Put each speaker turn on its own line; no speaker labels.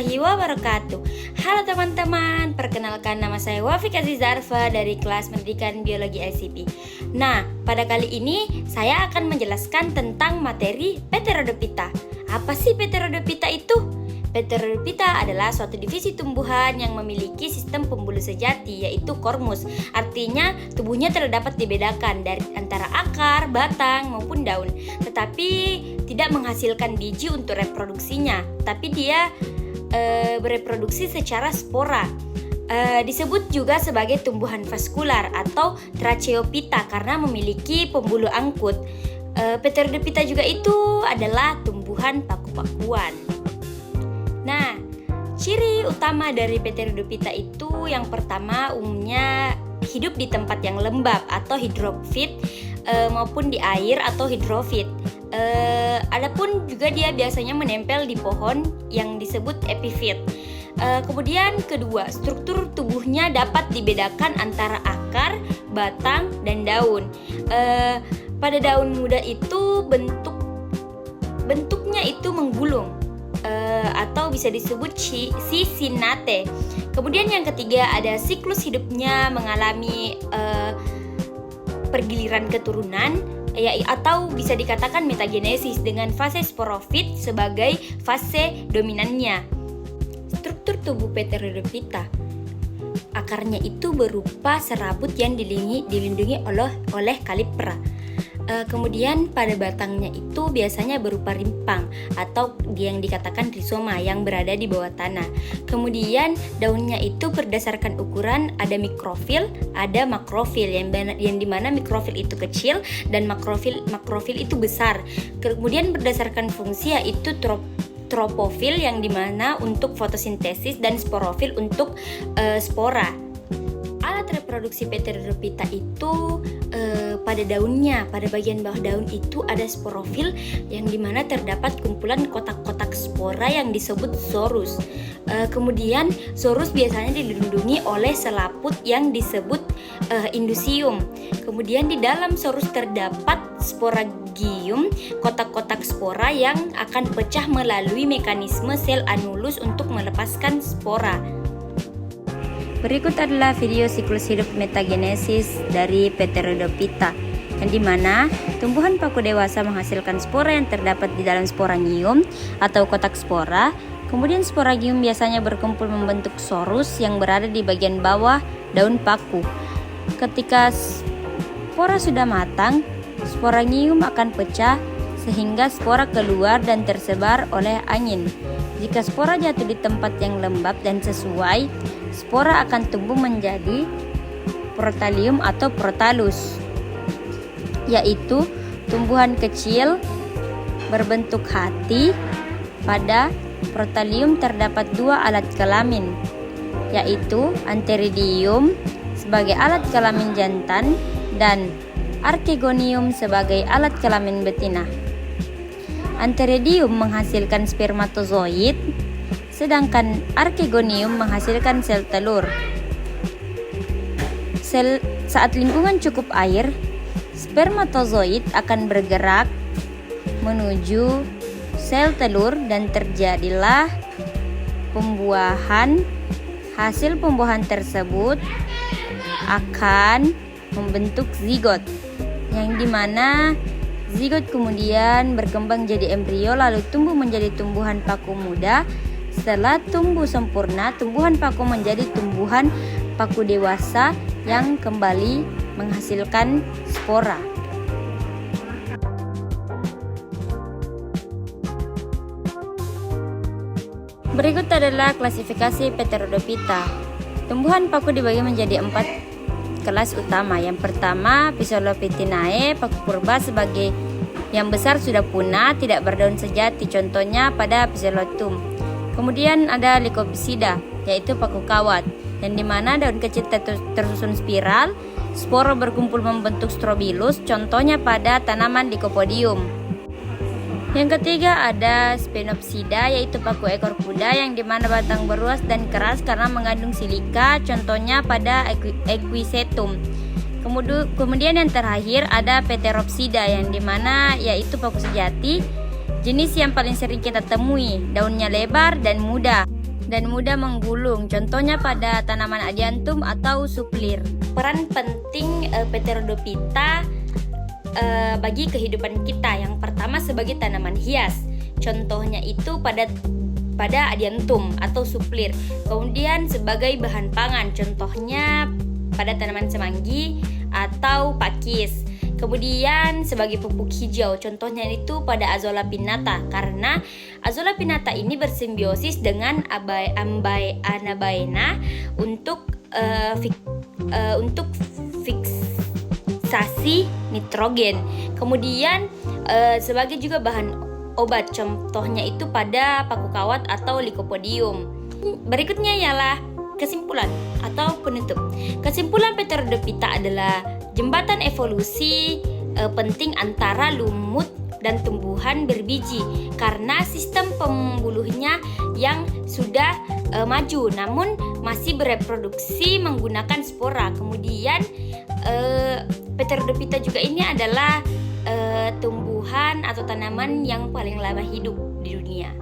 warahmatullahi wabarakatuh. Halo teman-teman, perkenalkan nama saya Wafik Azizarfa dari kelas pendidikan biologi ICP. Nah, pada kali ini saya akan menjelaskan tentang materi Pteridophyta. Apa sih Pteridophyta itu? Pteridophyta adalah suatu divisi tumbuhan yang memiliki sistem pembuluh sejati, yaitu kormus. Artinya tubuhnya terdapat dibedakan dari antara akar, batang maupun daun. Tetapi tidak menghasilkan biji untuk reproduksinya, tapi dia bereproduksi secara spora. Disebut juga sebagai tumbuhan vaskular atau Tracheophyta karena memiliki pembuluh angkut. Pteridophyta juga itu adalah tumbuhan paku-pakuan. Nah, ciri utama dari Pteridophyta itu yang pertama umumnya hidup di tempat yang lembab atau hidrofit maupun di air atau hidrofit. Adapun juga dia biasanya menempel di pohon yang disebut epifit. Kemudian kedua, struktur tubuhnya dapat dibedakan antara akar, batang, dan daun. Pada daun muda itu bentuknya itu menggulung atau bisa disebut cincinnate. Kemudian yang ketiga ada siklus hidupnya mengalami pergiliran keturunan atau bisa dikatakan metagenesis dengan fase sporofit sebagai fase dominannya. Struktur tubuh Pteridophyta, akarnya itu berupa serabut yang dilindungi oleh kalipera. Kemudian pada batangnya itu biasanya berupa rimpang atau yang dikatakan rizoma yang berada di bawah tanah. Kemudian daunnya itu berdasarkan ukuran ada mikrofil, ada makrofil yang dimana mikrofil itu kecil dan makrofil itu besar. Kemudian berdasarkan fungsi yaitu tropofil yang dimana untuk fotosintesis dan sporofil untuk spora. Alat reproduksi Pteridophyta itu pada daunnya, pada bagian bawah daun itu ada sporofil yang dimana terdapat kumpulan kotak-kotak spora yang disebut zorus. Kemudian zorus biasanya dilindungi oleh selaput yang disebut indusium. Kemudian di dalam zorus terdapat sporagium, kotak-kotak spora yang akan pecah melalui mekanisme sel anulus untuk melepaskan spora. Berikut adalah video siklus hidup metagenesis dari Pteridophyta, yang dimana tumbuhan paku dewasa menghasilkan spora yang terdapat di dalam sporangium atau kotak spora. Kemudian sporangium biasanya berkumpul membentuk sorus yang berada di bagian bawah daun paku. Ketika spora sudah matang, sporangium akan pecah sehingga spora keluar dan tersebar oleh angin. Jika spora jatuh di tempat yang lembab dan sesuai, spora akan tumbuh menjadi protalium atau protalus, yaitu tumbuhan kecil berbentuk hati. Pada protalium terdapat dua alat kelamin, yaitu antheridium sebagai alat kelamin jantan dan archegonium sebagai alat kelamin betina. Antheridium menghasilkan spermatozoid, sedangkan archegonium menghasilkan sel telur. Saat lingkungan cukup air, spermatozoid akan bergerak menuju sel telur dan terjadilah pembuahan. Hasil pembuahan tersebut akan membentuk zigot, yang dimana zigot kemudian berkembang jadi embrio lalu tumbuh menjadi tumbuhan paku muda. Setelah tumbuh sempurna, tumbuhan paku menjadi tumbuhan paku dewasa yang kembali menghasilkan spora. Berikut adalah klasifikasi Pteridophyta. Tumbuhan paku dibagi menjadi 4 kelas utama. Yang pertama, Physolophytinae, paku purba sebagai yang besar sudah punah, tidak berdaun sejati, contohnya pada Physelotum. Kemudian ada Lycopsida, yaitu paku kawat, yang dimana daun kecil tersusun spiral, spora berkumpul membentuk strobilus, contohnya pada tanaman Lycopodium. Yang ketiga ada Sphenopsida, yaitu paku ekor kuda yang dimana batang beruas dan keras karena mengandung silika, contohnya pada Equisetum. Kemudian yang terakhir ada Pteropsida yang dimana yaitu paku sejati, jenis yang paling sering kita temui, daunnya lebar dan muda. dan mudah menggulung. Contohnya pada tanaman adiantum atau suplir. Peran penting Pteridophyta bagi kehidupan kita. Yang pertama sebagai tanaman hias. Contohnya itu pada adiantum atau suplir. Kemudian sebagai bahan pangan. Contohnya pada tanaman semanggi atau pakis. Kemudian sebagai pupuk hijau, contohnya itu pada Azolla pinnata, karena Azolla pinnata ini bersimbiosis dengan Anabaena untuk fiksasi nitrogen. Kemudian sebagai juga bahan obat, contohnya itu pada paku kawat atau Lycopodium. Berikutnya ialah kesimpulan atau penutup. Kesimpulan Pteridophyta adalah jembatan evolusi penting antara lumut dan tumbuhan berbiji karena sistem pembuluhnya yang sudah maju namun masih bereproduksi menggunakan spora. Kemudian Pteridophyta juga ini adalah tumbuhan atau tanaman yang paling lama hidup di dunia.